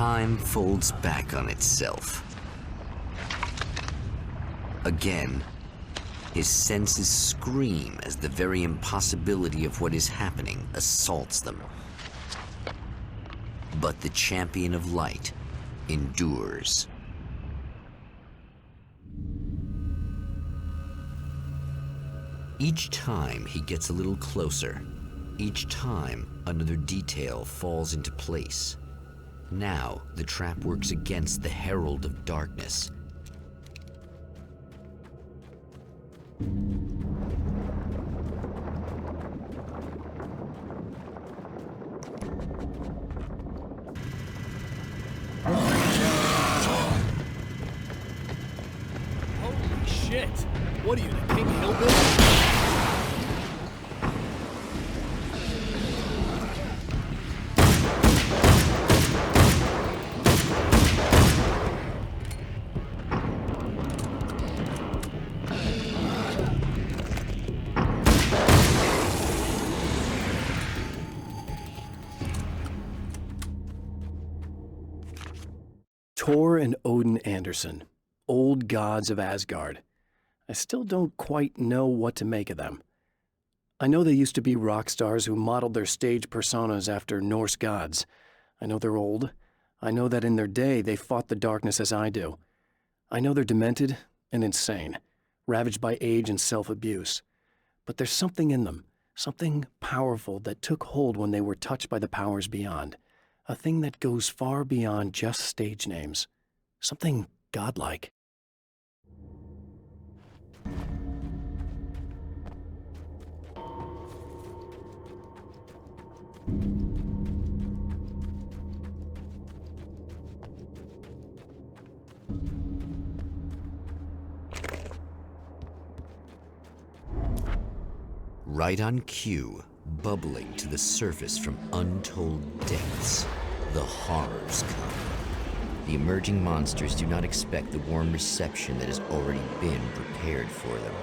Time folds back on itself. Again, his senses scream as the very impossibility of what is happening assaults them. But the champion of light endures. Each time he gets a little closer, each time another detail falls into place. Now the trap works against the Herald of Darkness. Holy shit! What are you, the King Hillbilly? Tor and Odin Anderson, old gods of Asgard. I still don't quite know what to make of them. I know they used to be rock stars who modeled their stage personas after Norse gods. I know they're old. I know that in their day they fought the darkness as I do. I know they're demented and insane, ravaged by age and self-abuse. But there's something in them, something powerful that took hold when they were touched by the powers beyond. A thing that goes far beyond just stage names. Something godlike. Right on cue, bubbling to the surface from untold depths, the horrors come. The emerging monsters do not expect the warm reception that has already been prepared for them.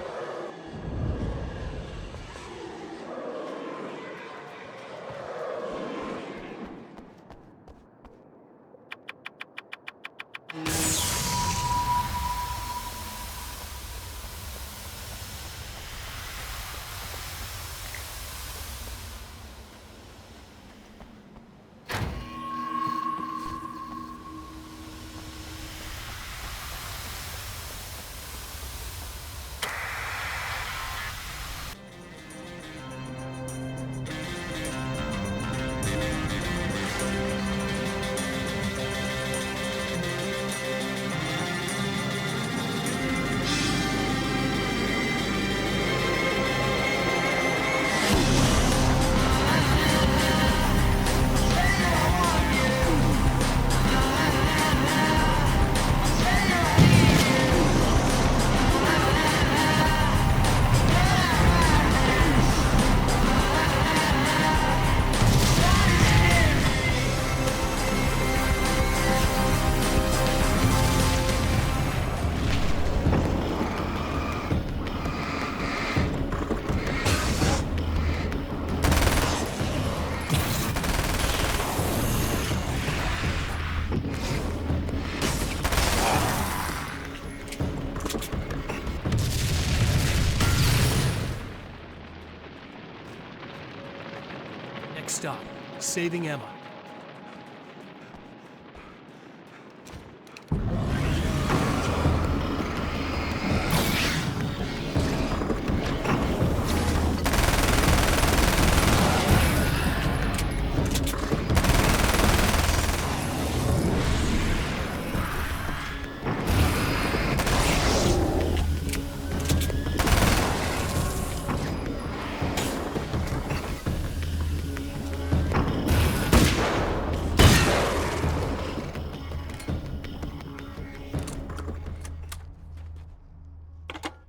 Next stop, saving Emma.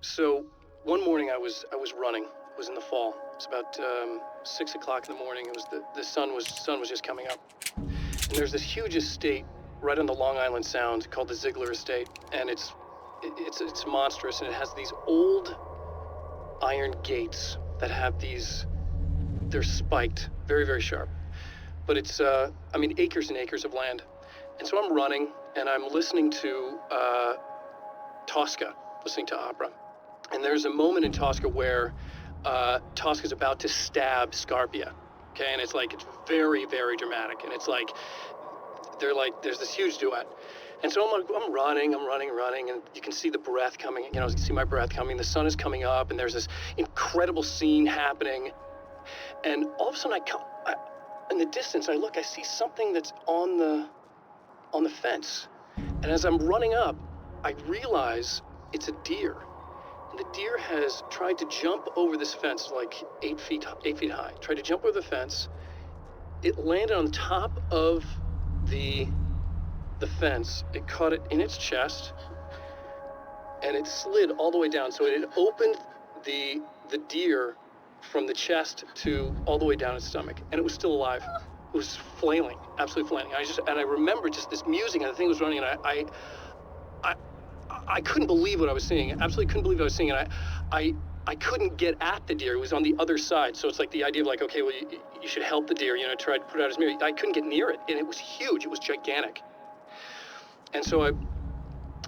So, one morning I was running. It was in the fall. It was about 6 o'clock in the morning. It was the sun was just coming up. And there's this huge estate right on the Long Island Sound called the Ziegler Estate, and it's monstrous, and it has these old iron gates that have they're spiked, very, very sharp. But it's acres and acres of land. And so I'm running, and I'm listening to Tosca, listening to opera. And there's a moment in Tosca where Tosca's about to stab Scarpia, okay? And it's very, very dramatic. And it's like, there's this huge duet. And so I'm running, and you can see the breath coming, you can see my breath coming. The sun is coming up, and there's this incredible scene happening. And all of a sudden, in the distance, I look, I see something that's on the fence. And as I'm running up, I realize it's a deer. And the deer has tried to jump over this fence, like 8 feet high. Tried to jump over the fence. It landed on top of the fence. It caught it in its chest, and it slid all the way down. So it had opened the deer from the chest to all the way down its stomach, and it was still alive. It was flailing, absolutely flailing. I remember just this music, and the thing was running, and I couldn't believe what I was seeing. Absolutely couldn't believe what I was seeing, and I couldn't get at the deer. It was on the other side, so it's like the idea of like, okay, well, you should help the deer, try to put out his mirror. I couldn't get near it, and it was huge. It was gigantic. And so and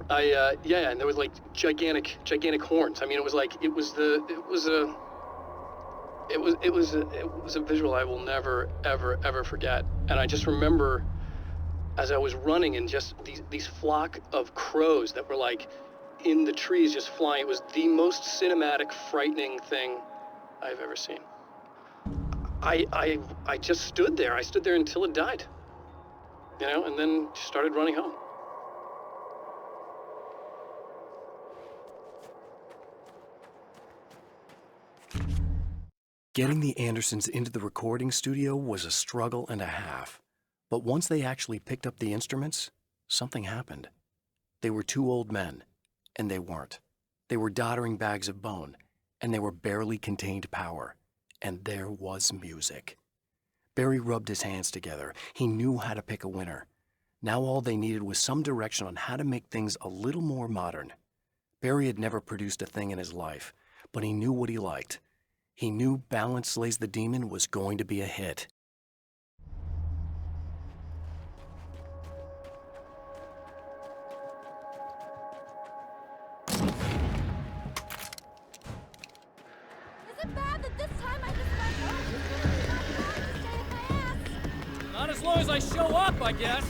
there was like gigantic horns. I mean, it was a visual I will never, ever forget. And I just remember as I was running, and just these flock of crows that were like in the trees just flying. It was the most cinematic, frightening thing I've ever seen. I just stood there. I stood there until it died, and then started running home. Getting the Andersons into the recording studio was a struggle and a half. But once they actually picked up the instruments, something happened. They were two old men, and they weren't. They were doddering bags of bone, and they were barely contained power. And there was music. Barry rubbed his hands together. He knew how to pick a winner. Now all they needed was some direction on how to make things a little more modern. Barry had never produced a thing in his life, but he knew what he liked. He knew Balance Slays the Demon was going to be a hit. Is it bad that this time I just got home? It's not going to stay in my ass. Not as long as I show up, I guess.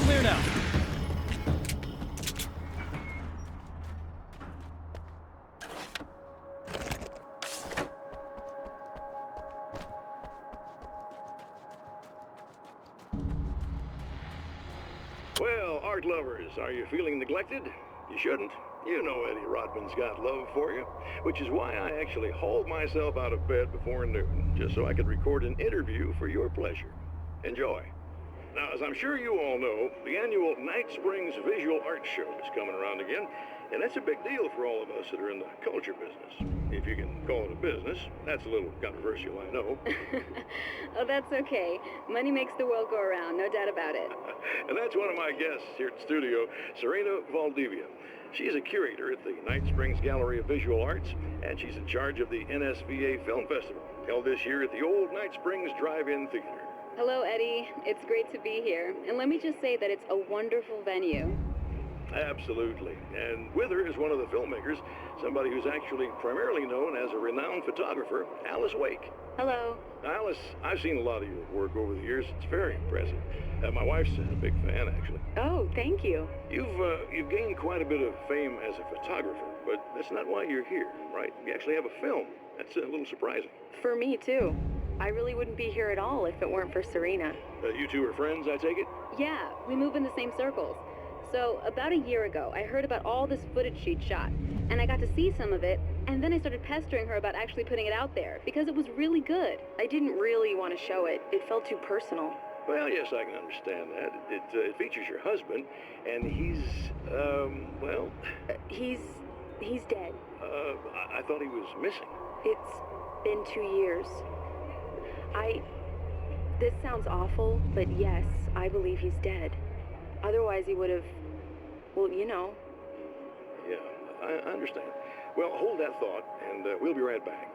Clear now. Well, art lovers, are you feeling neglected? You shouldn't. You know Eddie Rodman's got love for you, which is why I actually hauled myself out of bed before noon, just so I could record an interview for your pleasure. Enjoy. Now, as I'm sure you all know, the annual Night Springs Visual Art Show is coming around again, and that's a big deal for all of us that are in the culture business. If you can call it a business. That's a little controversial, I know. Oh, that's okay. Money makes the world go around, no doubt about it. And that's one of my guests here at the studio, Serena Valdivia. She's a curator at the Night Springs Gallery of Visual Arts, and she's in charge of the NSVA Film Festival, held this year at the old Night Springs Drive-In Theater. Hello, Eddie. It's great to be here. And let me just say that it's a wonderful venue. Absolutely. And with her is one of the filmmakers, somebody who's actually primarily known as a renowned photographer, Alice Wake. Hello. Alice, I've seen a lot of your work over the years. It's very impressive. My wife's a big fan, actually. Oh, thank you. You've gained quite a bit of fame as a photographer, but that's not why you're here, right? You actually have a film. That's a little surprising. For me, too. I really wouldn't be here at all if it weren't for Serena. You two are friends, I take it? Yeah, we move in the same circles. So, about a year ago, I heard about all this footage she'd shot, and I got to see some of it, and then I started pestering her about actually putting it out there, because it was really good. I didn't really want to show it. It felt too personal. Well, yes, I can understand that. It features your husband, and he's, well, He's dead. I thought he was missing. It's been 2 years. This sounds awful, but yes, I believe he's dead. Otherwise he would have, well, you know. Yeah, I understand. Well, hold that thought, and we'll be right back.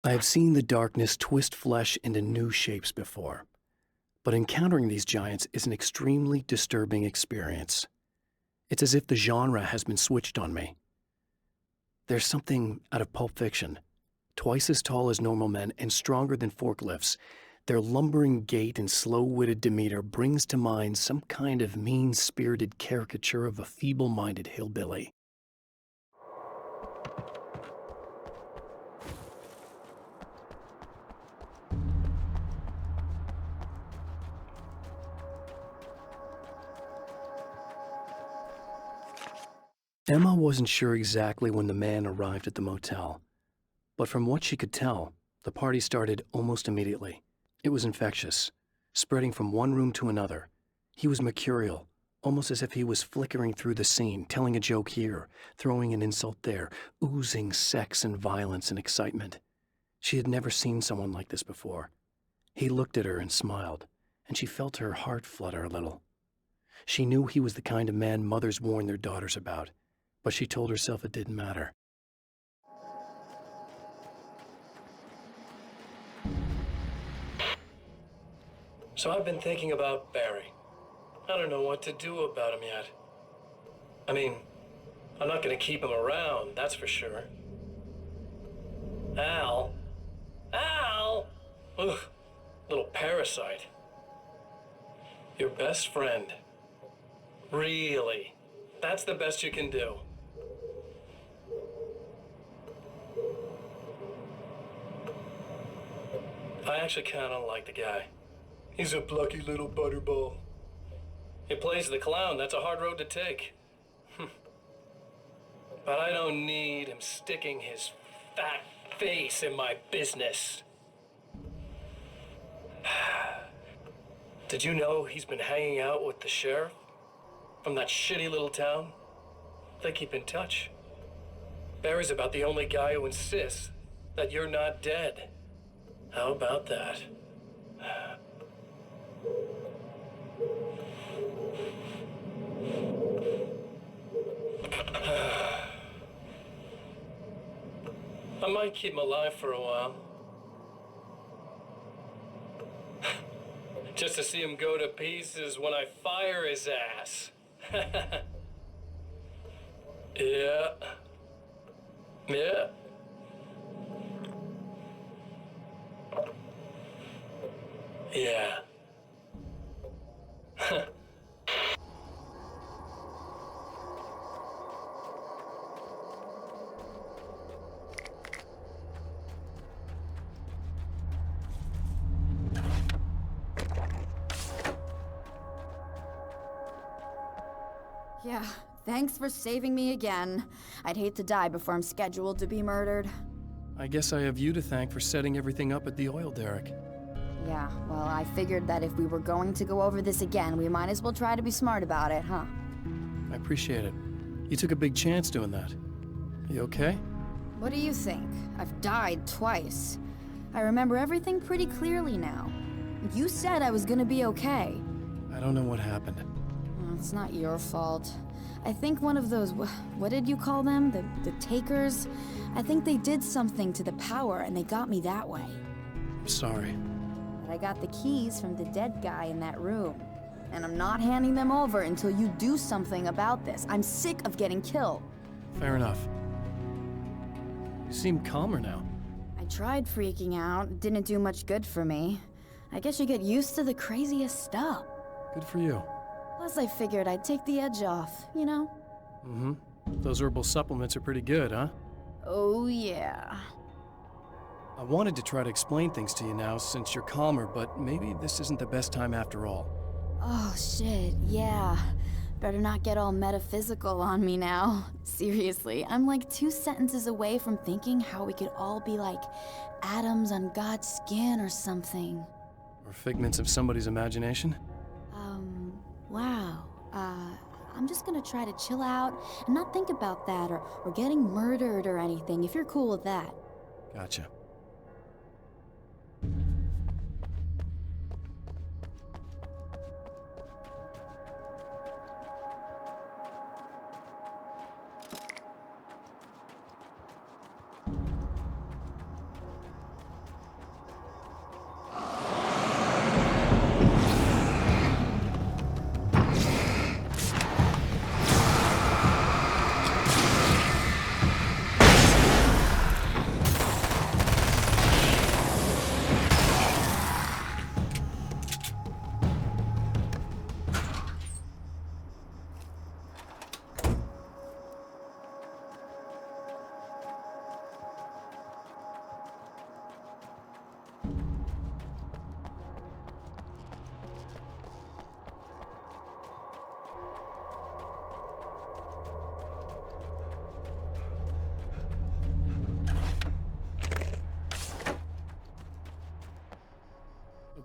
I have seen the darkness twist flesh into new shapes before, but encountering these giants is an extremely disturbing experience. It's as if the genre has been switched on me. There's something out of Pulp Fiction. Twice as tall as normal men and stronger than forklifts, their lumbering gait and slow-witted demeanor brings to mind some kind of mean-spirited caricature of a feeble-minded hillbilly. Emma wasn't sure exactly when the man arrived at the motel, but from what she could tell, the party started almost immediately. It was infectious, spreading from one room to another. He was mercurial, almost as if he was flickering through the scene, telling a joke here, throwing an insult there, oozing sex and violence and excitement. She had never seen someone like this before. He looked at her and smiled, and she felt her heart flutter a little. She knew he was the kind of man mothers warn their daughters about, but she told herself it didn't matter. So I've been thinking about Barry. I don't know what to do about him yet. I mean, I'm not gonna keep him around, that's for sure. Al? Ugh, little parasite. Your best friend. Really? That's the best you can do? I actually kinda like the guy. He's a plucky little butterball. He plays the clown, that's a hard road to take. But I don't need him sticking his fat face in my business. Did you know he's been hanging out with the sheriff from that shitty little town? They keep in touch. Barry's about the only guy who insists that you're not dead. How about that? I might keep him alive for a while. Just to see him go to pieces when I fire his ass. Yeah. Yeah. Yeah. Yeah, thanks for saving me again. I'd hate to die before I'm scheduled to be murdered. I guess I have you to thank for setting everything up at the oil derrick. Yeah, well, I figured that if we were going to go over this again, we might as well try to be smart about it, huh? I appreciate it. You took a big chance doing that. You okay? What do you think? I've died twice. I remember everything pretty clearly now. You said I was gonna be okay. I don't know what happened. It's not your fault. I think one of those, what did you call them? The takers? I think they did something to the power and they got me that way. I'm sorry. But I got the keys from the dead guy in that room. And I'm not handing them over until you do something about this. I'm sick of getting killed. Fair enough. You seem calmer now. I tried freaking out. It didn't do much good for me. I guess you get used to the craziest stuff. Good for you. Plus I figured I'd take the edge off, you know? Mm-hmm. Those herbal supplements are pretty good, huh? Oh yeah. I wanted to try to explain things to you now since you're calmer, but maybe this isn't the best time after all. Oh shit, yeah. Better not get all metaphysical on me now. Seriously, I'm like 2 sentences away from thinking how we could all be like atoms on God's skin or something. Or figments of somebody's imagination? Wow. I'm just gonna try to chill out and not think about that or getting murdered or anything, if you're cool with that. Gotcha.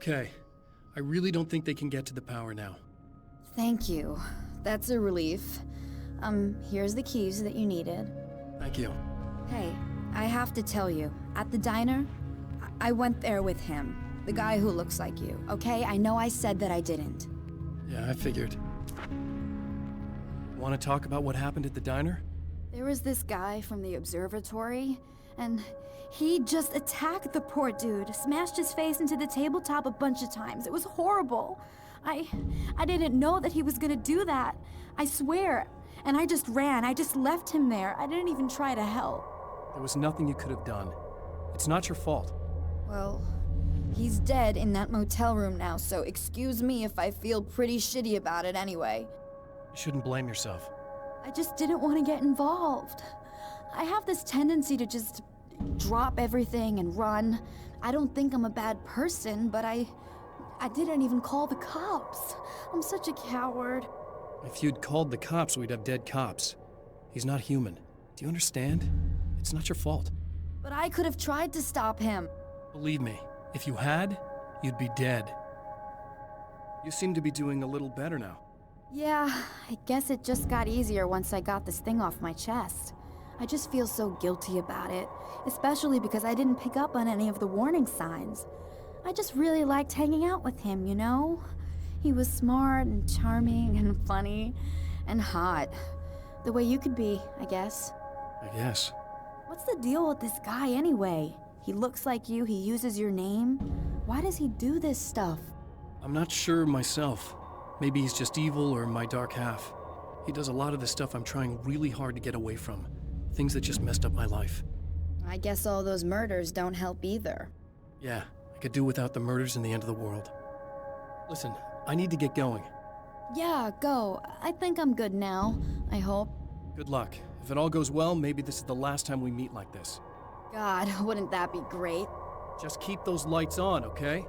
Okay. I really don't think they can get to the power now. Thank you. That's a relief. Here's the keys that you needed. Thank you. Hey, I have to tell you, at the diner, I went there with him. The guy who looks like you, okay? I know I said that I didn't. Yeah, I figured. Want to talk about what happened at the diner? There was this guy from the observatory, and he just attacked the poor dude, smashed his face into the tabletop a bunch of times. It was horrible. I didn't know that he was gonna do that. I swear. And I just ran. I just left him there. I didn't even try to help. There was nothing you could have done. It's not your fault. Well, he's dead in that motel room now, so excuse me if I feel pretty shitty about it anyway. You shouldn't blame yourself. I just didn't want to get involved. I have this tendency to just drop everything and run. I don't think I'm a bad person, but I didn't even call the cops. I'm such a coward. If you'd called the cops, we'd have dead cops. He's not human. Do you understand? It's not your fault. But I could have tried to stop him. Believe me, if you had, you'd be dead. You seem to be doing a little better now. Yeah, I guess it just got easier once I got this thing off my chest. I just feel so guilty about it, especially because I didn't pick up on any of the warning signs. I just really liked hanging out with him, you know? He was smart and charming and funny and hot. The way you could be, I guess. I guess. What's the deal with this guy anyway? He looks like you, he uses your name. Why does he do this stuff? I'm not sure myself. Maybe he's just evil or my dark half. He does a lot of the stuff I'm trying really hard to get away from. Things that just messed up my life. I guess all those murders don't help either. Yeah, I could do without the murders and the end of the world. Listen, I need to get going. Yeah, go. I think I'm good now, I hope. Good luck. If it all goes well, maybe this is the last time we meet like this. God, wouldn't that be great? Just keep those lights on, okay?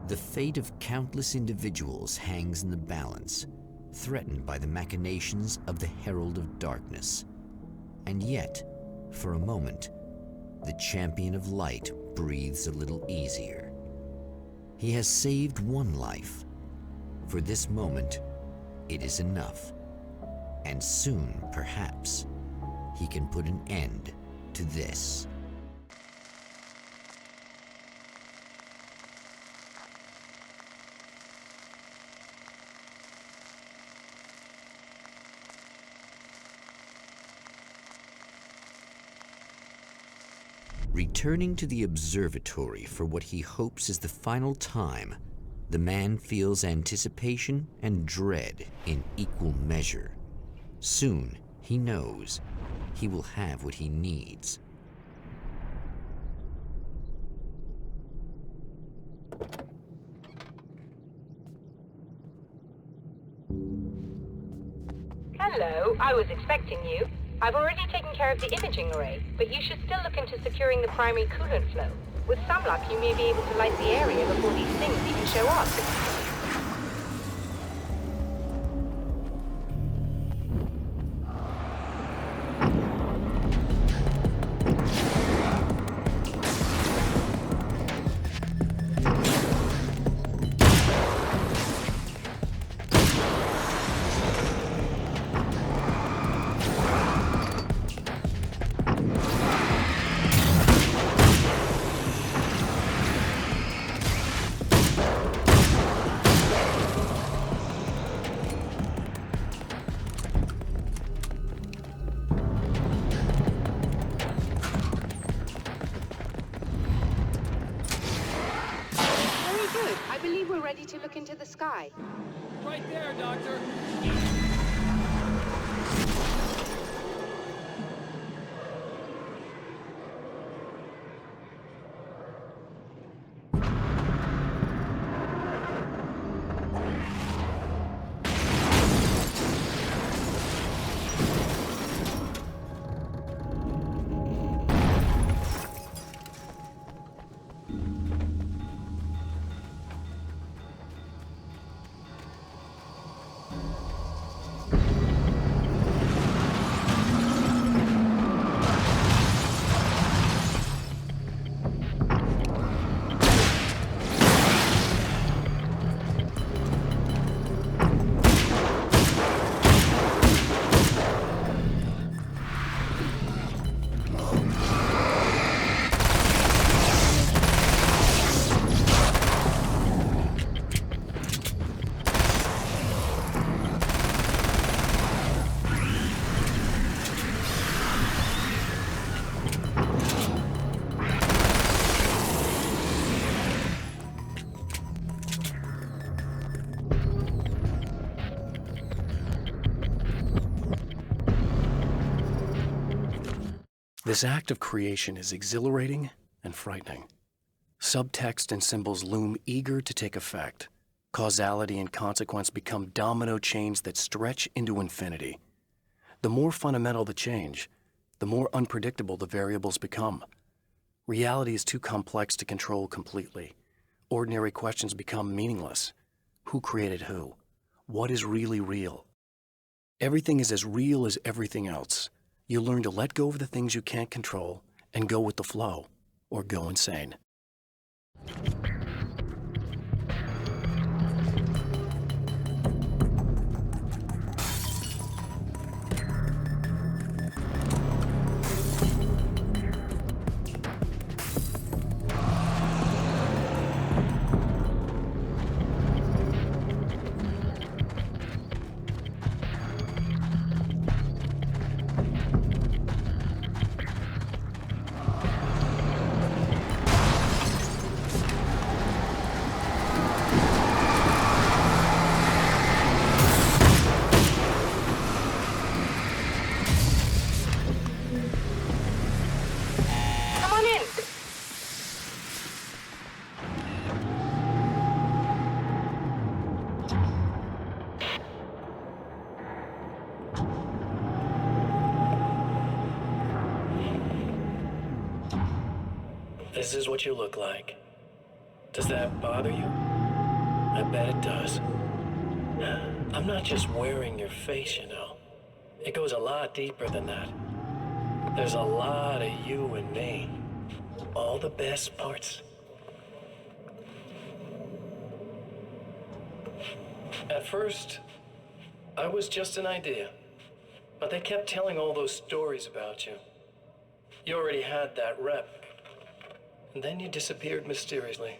The fate of countless individuals hangs in the balance, threatened by the machinations of the Herald of Darkness. And yet, for a moment, the Champion of Light breathes a little easier. He has saved one life. For this moment, it is enough. And soon, perhaps, he can put an end to this. Returning to the observatory for what he hopes is the final time, the man feels anticipation and dread in equal measure. Soon, he knows he will have what he needs. Hello, I was expecting you. I've already taken care of the imaging array, but you should still look into securing the primary coolant flow. With some luck, you may be able to light the area before these things even show up. Ready to look into the sky. Right there, Doctor. This act of creation is exhilarating and frightening. Subtext and symbols loom eager to take effect. Causality and consequence become domino chains that stretch into infinity. The more fundamental the change, the more unpredictable the variables become. Reality is too complex to control completely. Ordinary questions become meaningless. Who created who? What is really real? Everything is as real as everything else. You learn to let go of the things you can't control and go with the flow, or go insane. This is what you look like. Does that bother you? I bet it does. I'm not just wearing your face, you know. It goes a lot deeper than that. There's a lot of you and me. All the best parts. At first, I was just an idea. But they kept telling all those stories about you. You already had that rep. And then you disappeared mysteriously.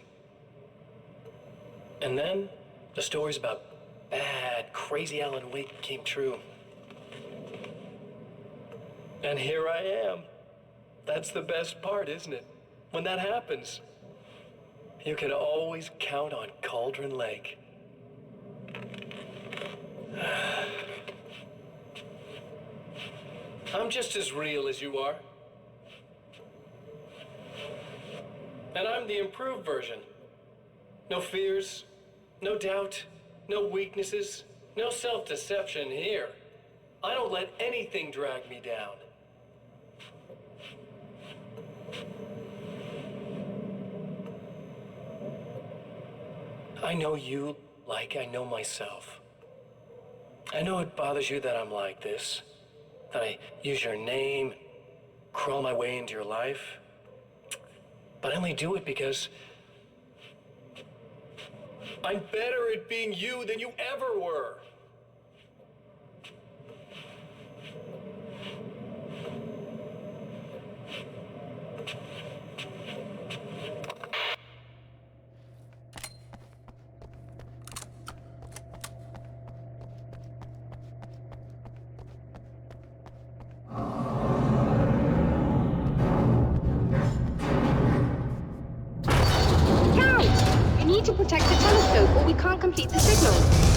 And then, the stories about bad, crazy Alan Wake came true. And here I am. That's the best part, isn't it? When that happens, you can always count on Cauldron Lake. I'm just as real as you are. And I'm the improved version. No fears, no doubt, no weaknesses, no self-deception here. I don't let anything drag me down. I know you like I know myself. I know it bothers you that I'm like this, that I use your name, crawl my way into your life. But I only do it because I'm better at being you than you ever were. To protect the telescope or we can't complete the signal.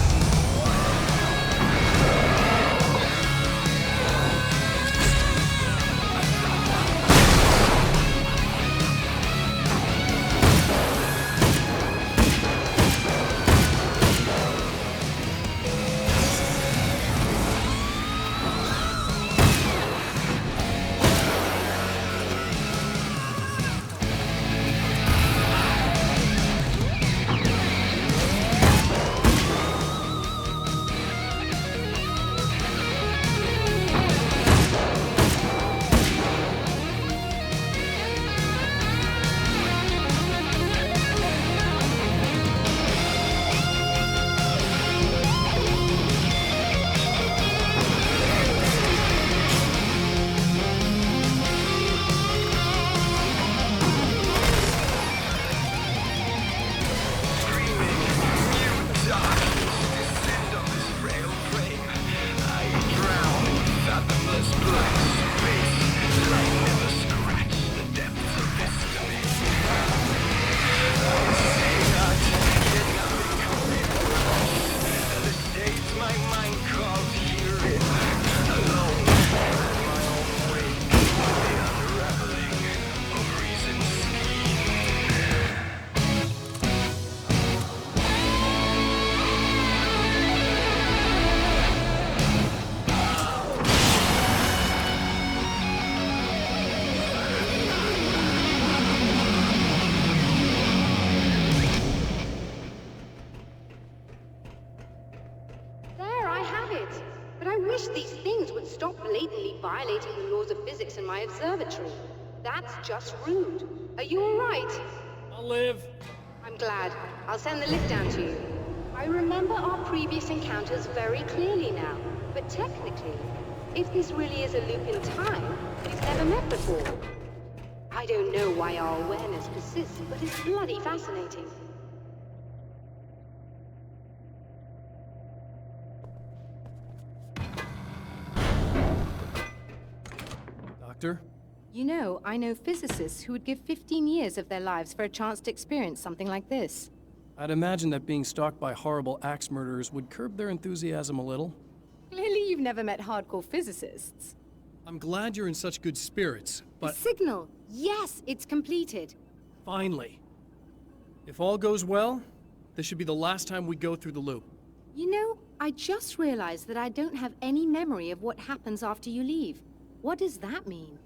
Violating the laws of physics in my observatory. That's just rude. Are you all right? I'll live. I'm glad. I'll send the lift down to you. I remember our previous encounters very clearly now, but technically, if this really is a loop in time, we've never met before. I don't know why our awareness persists, but it's bloody fascinating. Doctor? You know, I know physicists who would give 15 years of their lives for a chance to experience something like this. I'd imagine that being stalked by horrible axe murderers would curb their enthusiasm a little. Clearly you've never met hardcore physicists. I'm glad you're in such good spirits, but... The signal! Yes, it's completed. Finally. If all goes well, this should be the last time we go through the loop. You know, I just realized that I don't have any memory of what happens after you leave. What does that mean?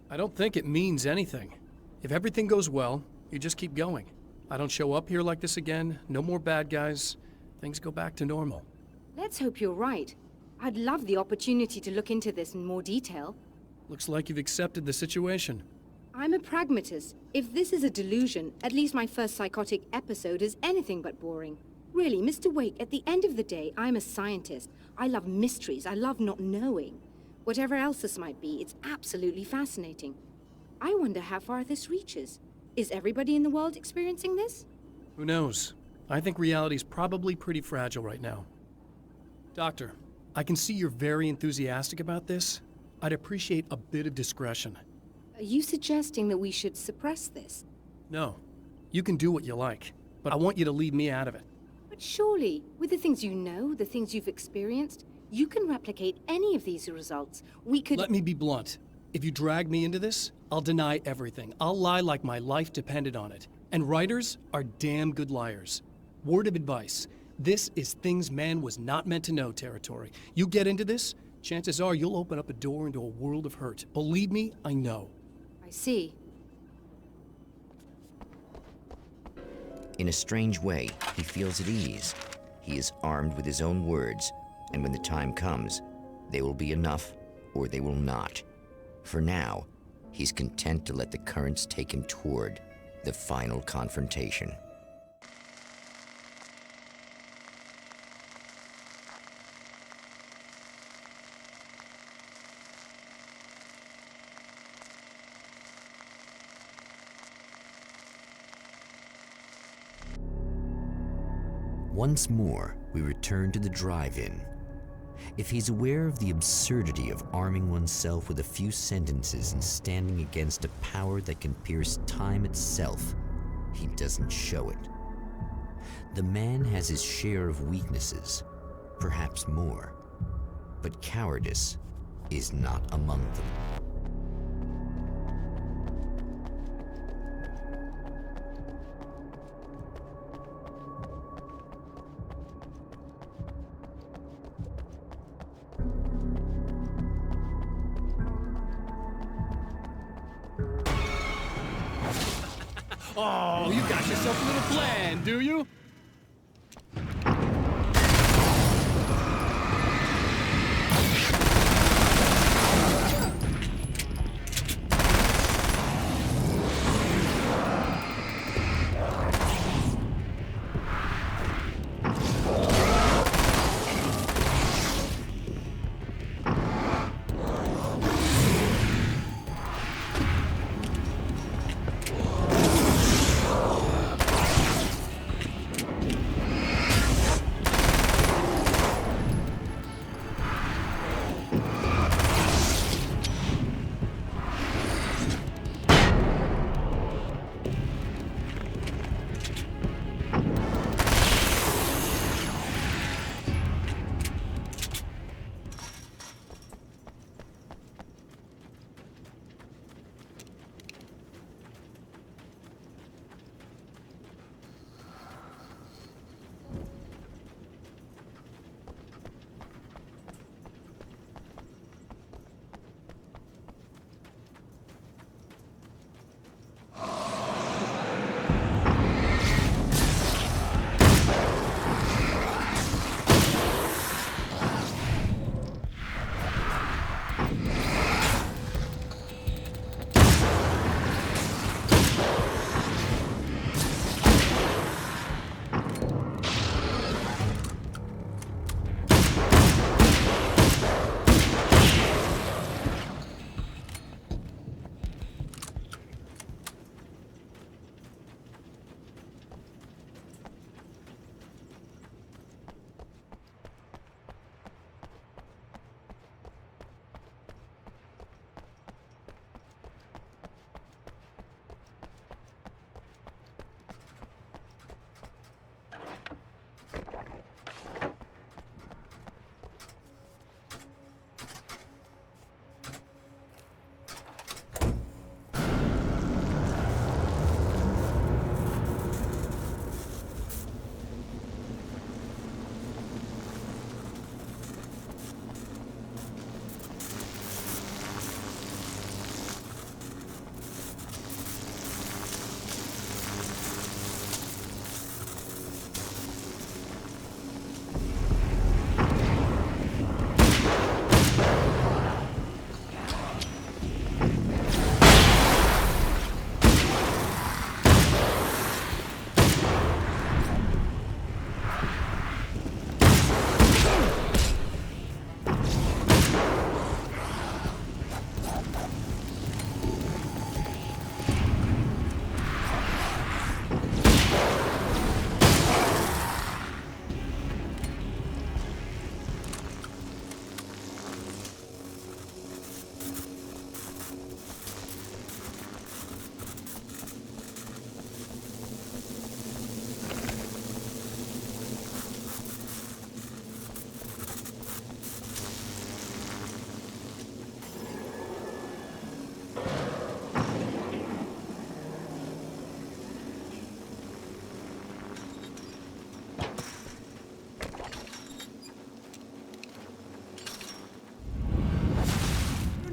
I don't think it means anything. If everything goes well, you just keep going. I don't show up here like this again, no more bad guys. Things go back to normal. Let's hope you're right. I'd love the opportunity to look into this in more detail. Looks like you've accepted the situation. I'm a pragmatist. If this is a delusion, at least my first psychotic episode is anything but boring. Really, Mr. Wake, at the end of the day, I'm a scientist. I love mysteries. I love not knowing. Whatever else this might be, it's absolutely fascinating. I wonder how far this reaches. Is everybody in the world experiencing this? Who knows? I think reality's probably pretty fragile right now. Doctor, I can see you're very enthusiastic about this. I'd appreciate a bit of discretion. Are you suggesting that we should suppress this? No. You can do what you like, but I want you to leave me out of it. But surely, with the things you know, the things you've experienced, you can replicate any of these results. We could— Let me be blunt. If you drag me into this, I'll deny everything. I'll lie like my life depended on it. And writers are damn good liars. Word of advice. This is things man was not meant to know territory. You get into this, chances are you'll open up a door into a world of hurt. Believe me, I know. I see. In a strange way, he feels at ease. He is armed with his own words, and when the time comes, they will be enough or they will not. For now, he's content to let the currents take him toward the final confrontation. Once more, we return to the drive-in. If he's aware of the absurdity of arming oneself with a few sentences and standing against a power that can pierce time itself, he doesn't show it. The man has his share of weaknesses, perhaps more, but cowardice is not among them. Oh, you got yourself a little plan, do you?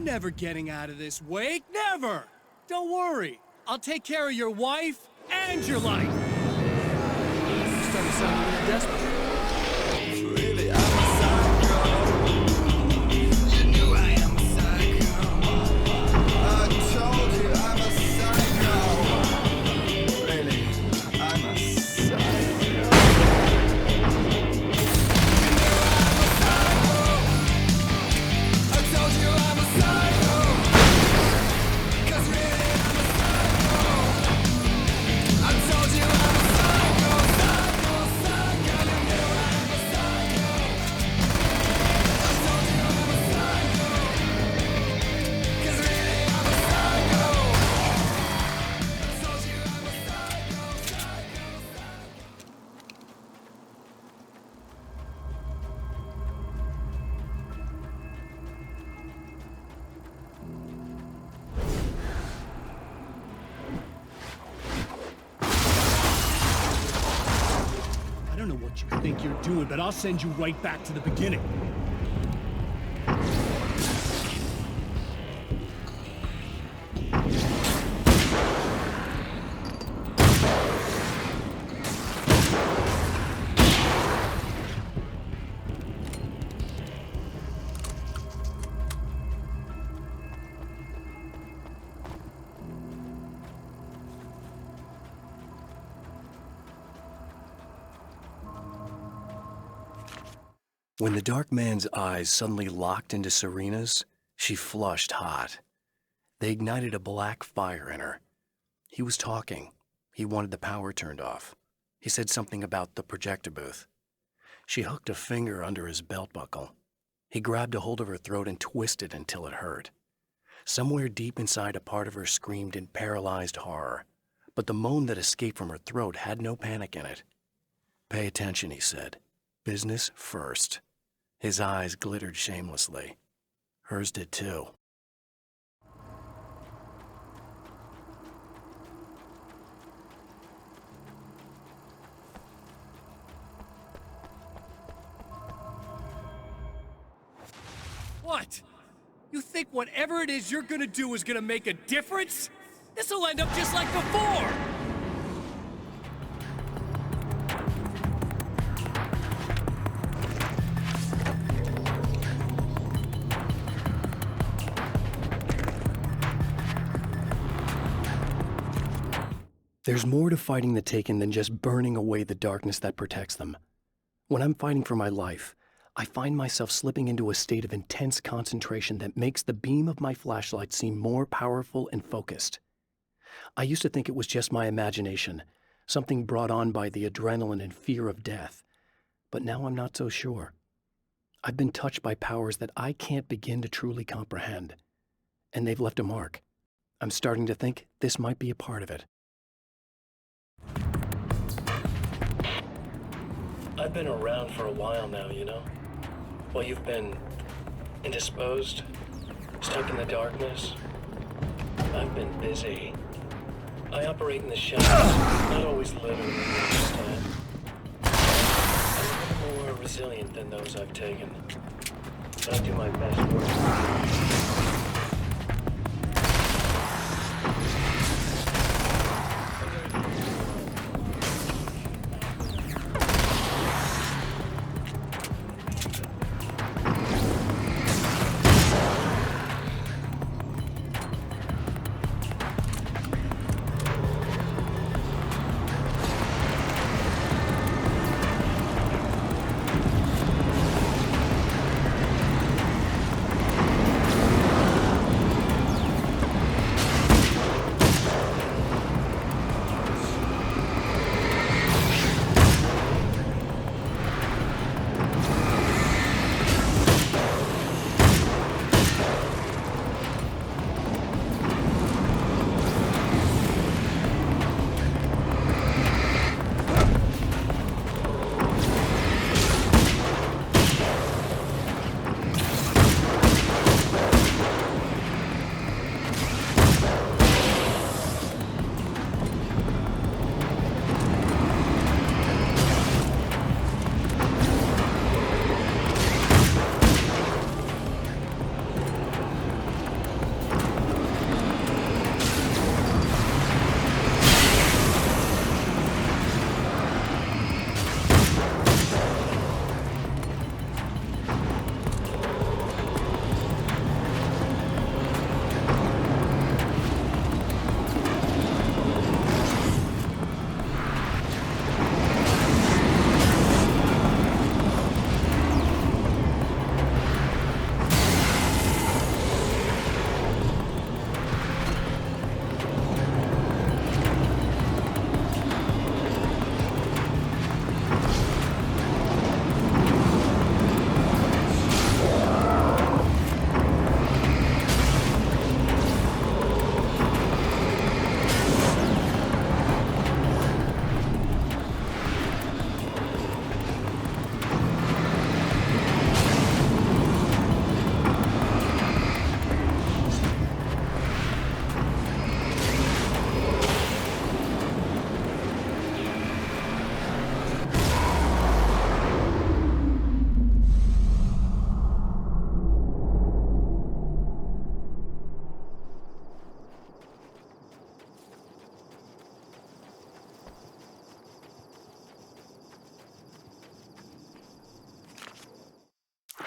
never getting out of this, Wake. Never! Don't worry. I'll take care of your wife and your life. You started sounding a little desperate. Really, I'm a psycho. You knew I am a psycho. I told you I'm a psycho. Really, I'm a psycho. You knew I'm a psycho. I told you I'm a psycho. 'Cause really I'm a psycho. I told you I'm a psycho, psycho, psycho. You knew I'm a psycho. I told you I'm a psycho. 'Cause really I'm a psycho. I told you I'm a psycho, psycho, psycho. I don't know what you think you're doing, but I'll send you right back to the beginning. When the dark man's eyes suddenly locked into Serena's, she flushed hot. They ignited a black fire in her. He was talking. He wanted the power turned off. He said something about the projector booth. She hooked a finger under his belt buckle. He grabbed a hold of her throat and twisted until it hurt. Somewhere deep inside, a part of her screamed in paralyzed horror, but the moan that escaped from her throat had no panic in it. "Pay attention," he said. "Business first." His eyes glittered shamelessly. Hers did too. What? You think whatever it is you're gonna do is gonna make a difference? This'll end up just like before! There's more to fighting the Taken than just burning away the darkness that protects them. When I'm fighting for my life, I find myself slipping into a state of intense concentration that makes the beam of my flashlight seem more powerful and focused. I used to think it was just my imagination, something brought on by the adrenaline and fear of death, but now I'm not so sure. I've been touched by powers that I can't begin to truly comprehend, and they've left a mark. I'm starting to think this might be a part of it. I've been around for a while now, you know? While you've been indisposed, stuck in the darkness, I've been busy. I operate in the shadows, not always living in the understand. I'm a little more resilient than those I've taken, but I do my best work.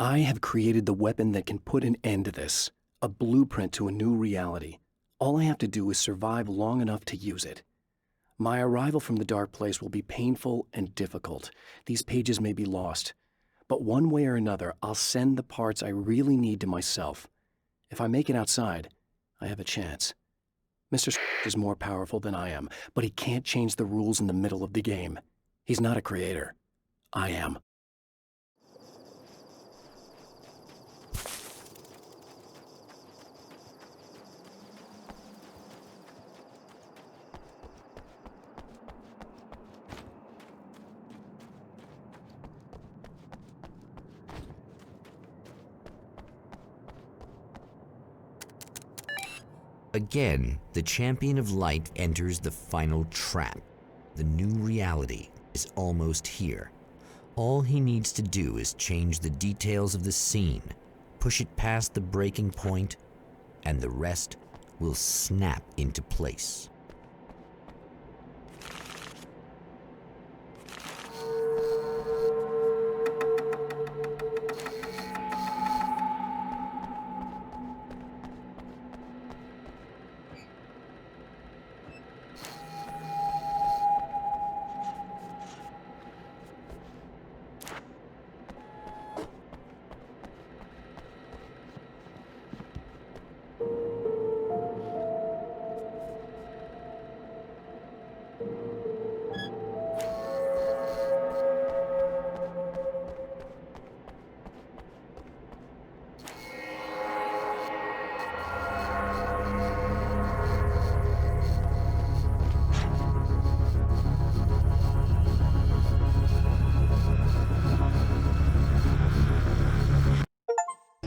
I have created the weapon that can put an end to this, a blueprint to a new reality. All I have to do is survive long enough to use it. My arrival from the dark place will be painful and difficult. These pages may be lost. But one way or another, I'll send the parts I really need to myself. If I make it outside, I have a chance. Mr. is more powerful than I am, but he can't change the rules in the middle of the game. He's not a creator. I am. Again, the champion of light enters the final trap. The new reality is almost here. All he needs to do is change the details of the scene, push it past the breaking point, and the rest will snap into place.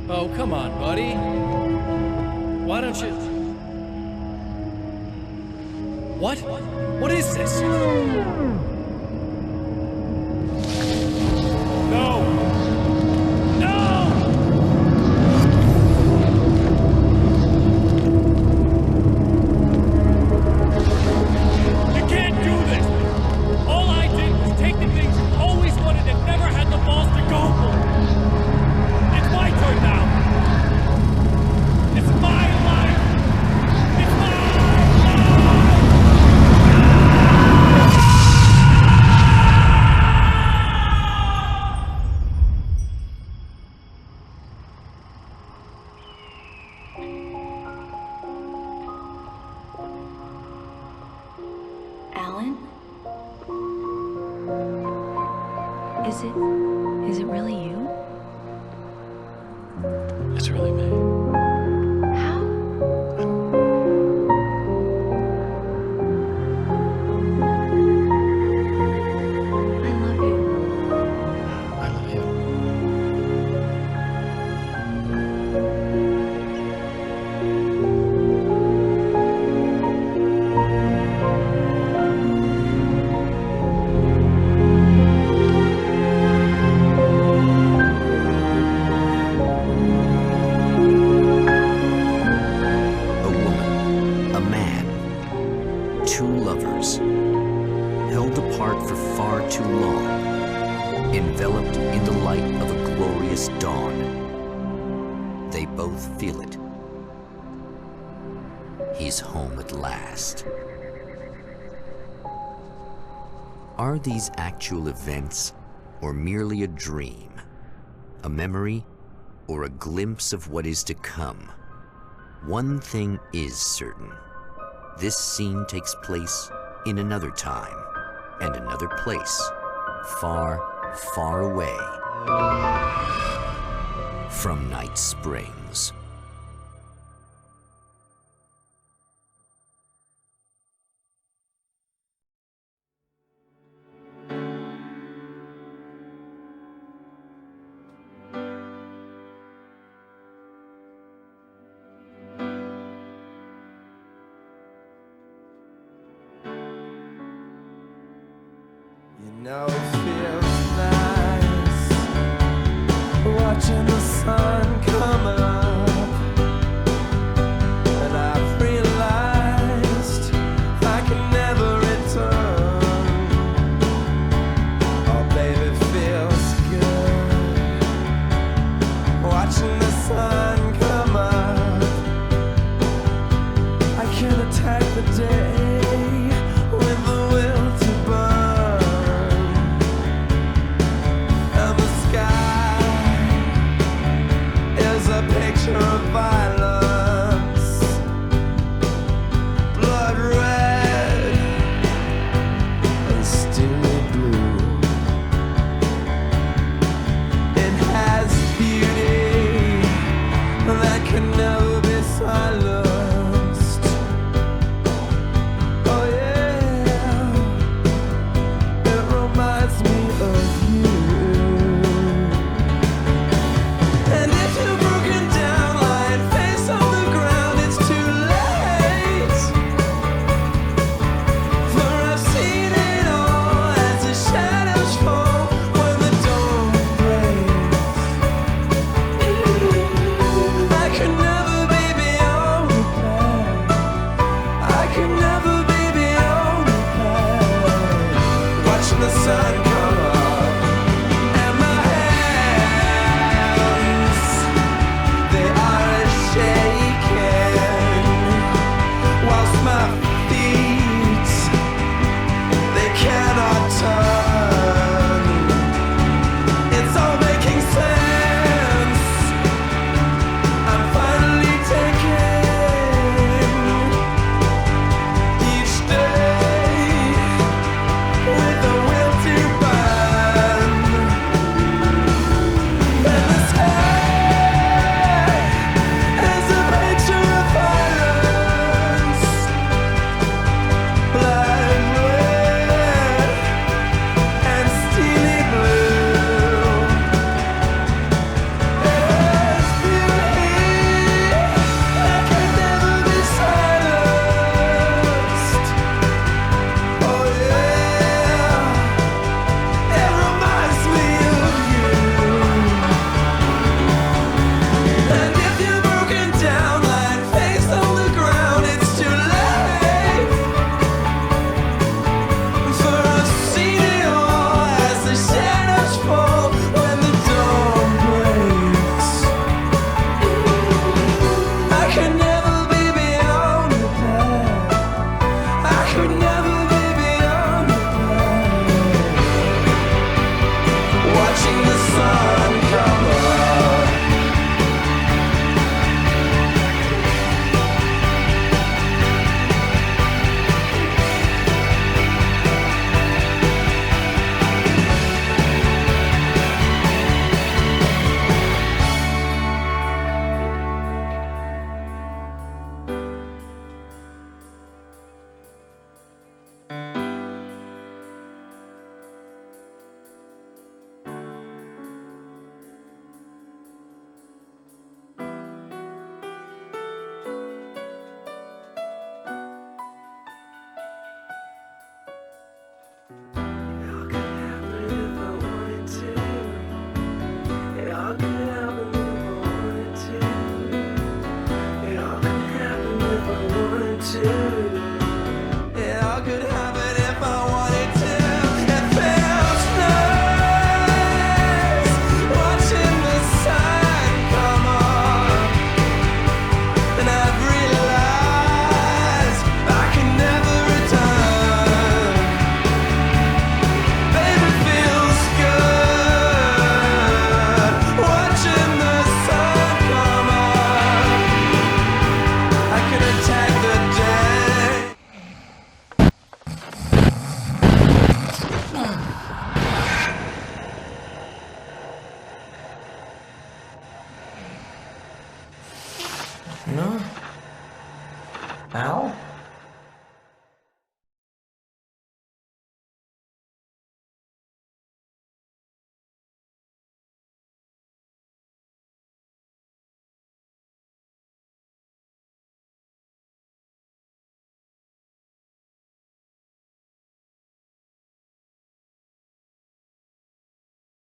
Oh, come on, buddy. Why don't you... What? What is this? No! No! You can't do this! All I did was take the things you always wanted and never had the balls to go for. It's my turn now! It's my life! It's my life! Alan? Is it really you? It's really me. How? I love you. I love you. A woman, a man, two lovers, held apart for far too long, enveloped in the light of a glorious dawn. They both feel it. He's home at last. Are these actual events, or merely a dream? A memory, or a glimpse of what is to come? One thing is certain. This scene takes place in another time and another place, far, far away from Night Springs. You know it feels nice watching the sun come up, and I've realized I can never return. Oh baby, it feels good It all could happen if I wanted to. It feels nice watching the sun come up, and I've realized I can never return. Baby, feels good watching the sun come up. I can attack the day. No? Al?